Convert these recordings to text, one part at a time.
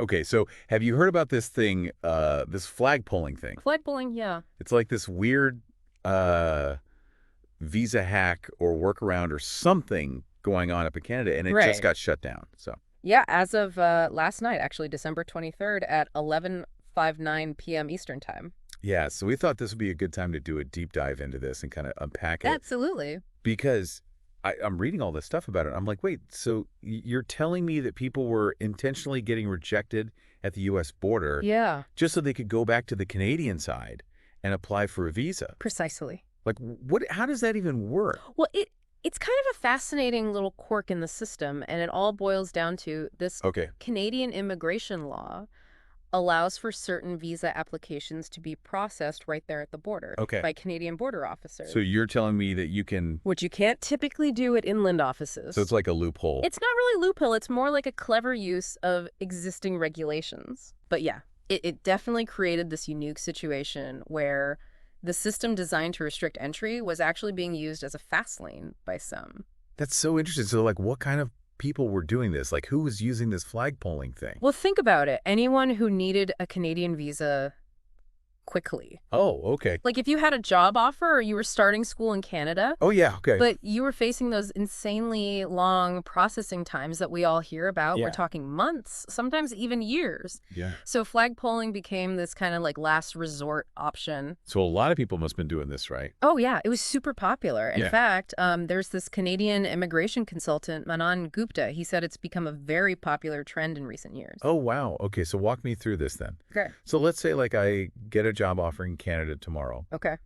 Okay, so have you heard about this thing, this flagpoling thing? Flagpoling, yeah. It's like this weird uh, visa hack or workaround or something going on up in Canada, and it just Right. got shut down. So, Yeah, as of last night, actually, December 23rd at 11:59 p.m. Eastern Time. yeah, so we thought this would be a good time to do a deep dive into this and kind of unpack it Absolutely. because I'm reading all this stuff about it. I'm like, wait, so you're telling me that people were intentionally getting rejected at the U.S. border Yeah, just so they could go back to the Canadian side and apply for a visa? precisely. Like, what? How does that even work? Well, it's kind of a fascinating little quirk in the system, and it all boils down to this Okay. Canadian immigration law allows for certain visa applications to be processed right there at the border Okay. by Canadian border So officers, you're telling me that you can, which you can't typically do at inland so it's offices. like a loophole. It's not really a loophole. It's more like a clever use of existing regulations. But yeah, it definitely created this unique situation where the system designed to restrict entry was actually being used as a fast lane by some. That's so interesting. So like what kind of people were doing this? Like who was using this flagpoling thing? Well, think about it. Anyone who needed a Canadian visa quickly. Oh, okay. Like if you had a job offer or you were starting school in Canada, Oh, yeah, okay. but you were facing those insanely long processing times that we all hear about. We're Yeah. talking months, sometimes even years. Yeah. So flagpoling became this kind of like last resort option. So a lot of people must have been doing this, right? Oh, yeah, it was super popular. In Yeah. fact, there's this Canadian immigration consultant, Manan Gupta. He said it's become a very popular trend in recent years. Oh, wow. Okay, so walk me through this then. Okay. So let's say like I get a job offer in Canada tomorrow Okay.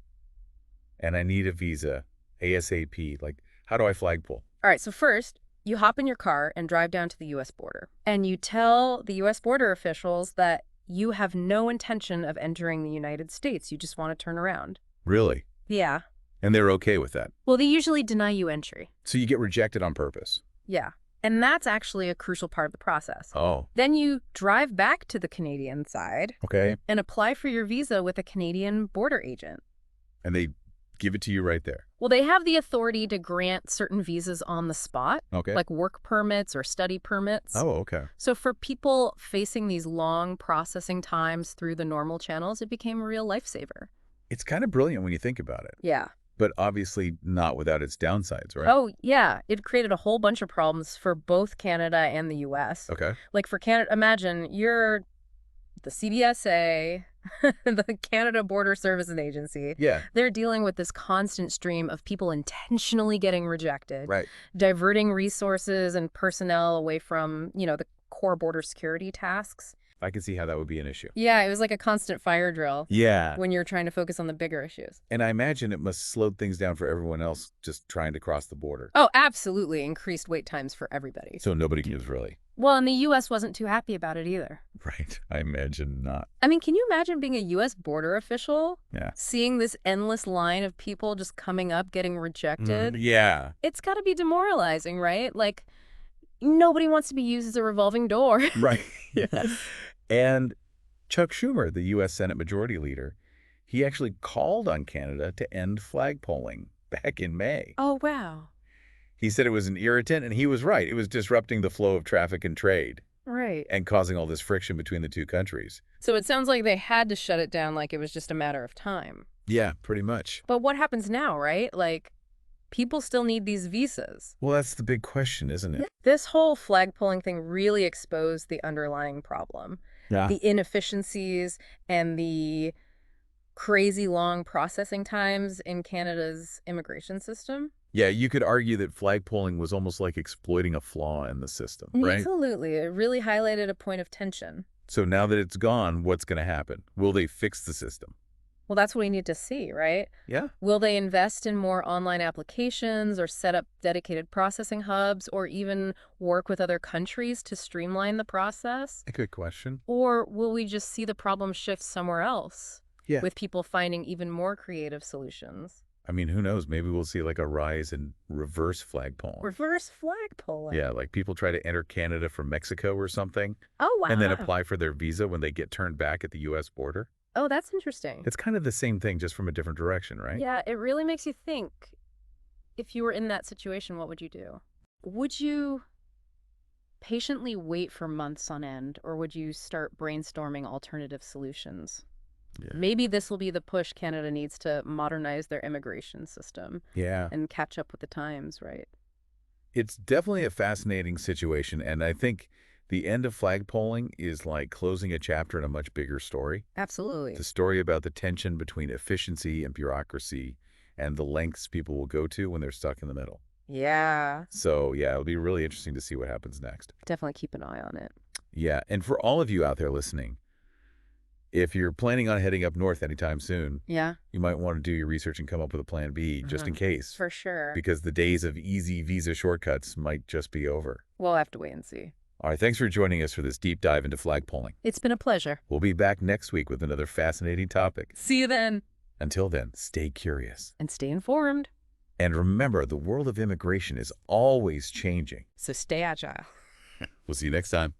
and I need a visa ASAP. Like how do I flagpole? All right, so first, you hop in your car and drive down to the U.S. border. And you tell the U.S. border officials that you have no intention of entering the United States. You just want to turn around. Really? Yeah. And they're okay with that. Well, they usually deny you entry. So you get rejected on purpose. Yeah. And that's actually a crucial part of the process. Oh, Then you drive back to the Canadian side okay. and apply for your visa with a Canadian border agent. And they give it to you right there. Well, they have the authority to grant certain visas on the spot, Okay. like work permits or study permits. Oh, okay. So for people facing these long processing times through the normal channels, it became a real lifesaver. It's kind of brilliant when you think about it, Yeah. but obviously not without its downsides, right? Oh, yeah. It created a whole bunch of problems for both Canada and the U.S. Okay. Like for Canada, imagine you're the CBSA, the Canada Border Services Agency. Yeah. They're dealing with this constant stream of people intentionally getting rejected, Right. diverting resources and personnel away from, the core border security tasks. I can see how that would be an issue. Yeah, it was like a constant fire drill Yeah. when you're trying to focus on the bigger issues. And I imagine it must slow things down for everyone else just trying to cross the border. Oh, absolutely. Increased wait times for everybody. So nobody is really. Well, and the U.S. wasn't too happy about it either. Right. I imagine not. I mean, can you imagine being a U.S. border official? Yeah. Seeing this endless line of people just coming up, getting rejected? Yeah. It's got to be demoralizing, right? Like, nobody wants to be used as a revolving door. Right. Yes. And Chuck Schumer, the U.S. Senate Majority Leader, he actually called on Canada to end flagpoling back in May. Oh, wow. He said it was an irritant, and he was right. It was disrupting the flow of traffic and trade Right. and causing all this friction between the two countries. So it sounds like they had to shut it down like it was just a matter of time. Yeah, pretty much. But what happens now, right? Like, people still need these visas. Well, that's the big question, isn't it? This whole flagpoling thing really exposed the underlying problem. Yeah. The inefficiencies and the crazy long processing times in Canada's immigration system. Yeah, you could argue that flagpoling was almost like exploiting a flaw in the system, right? Absolutely. It really highlighted a point of tension. So now that it's gone, what's going to happen? Will they fix the system? Well, that's what we need to see, right? Yeah. Will they invest in more online applications or set up dedicated processing hubs or even work with other countries to streamline the process? A good question. Or will we just see the problem shift somewhere else? Yeah. With people finding even more creative solutions? I mean, who knows? Maybe we'll see like a rise in reverse flagpoling. Reverse flagpoling. Yeah, like people try to enter Canada from Mexico or something Oh, wow. and then apply for their visa when they get turned back at the U.S. border. Oh, that's interesting. It's kind of the same thing, just from a different direction, right? Yeah, it really makes you think, if you were in that situation, what would you do? Would you patiently wait for months on end, or would you start brainstorming alternative solutions? Yeah. Maybe this will be the push Canada needs to modernize their immigration system Yeah. and catch up with the times, right? It's definitely a fascinating situation, and I think the end of flagpoling is like closing a chapter in a much bigger story. Absolutely. The story about the tension between efficiency and bureaucracy and the lengths people will go to when they're stuck in the middle. Yeah. So, yeah, it'll be really interesting to see what happens next. Definitely keep an eye on it. Yeah, and for all of you out there listening, if you're planning on heading up north anytime soon, Yeah. you might want to do your research and come up with a plan B just in case, For sure. because the days of easy visa shortcuts might just be over. We'll have to wait and see. All right, thanks for joining us for this deep dive into flagpoling. It's been a pleasure. We'll be back next week with another fascinating topic. See you then. Until then, stay curious. And stay informed. And remember, the world of immigration is always changing. So stay agile. We'll see you next time.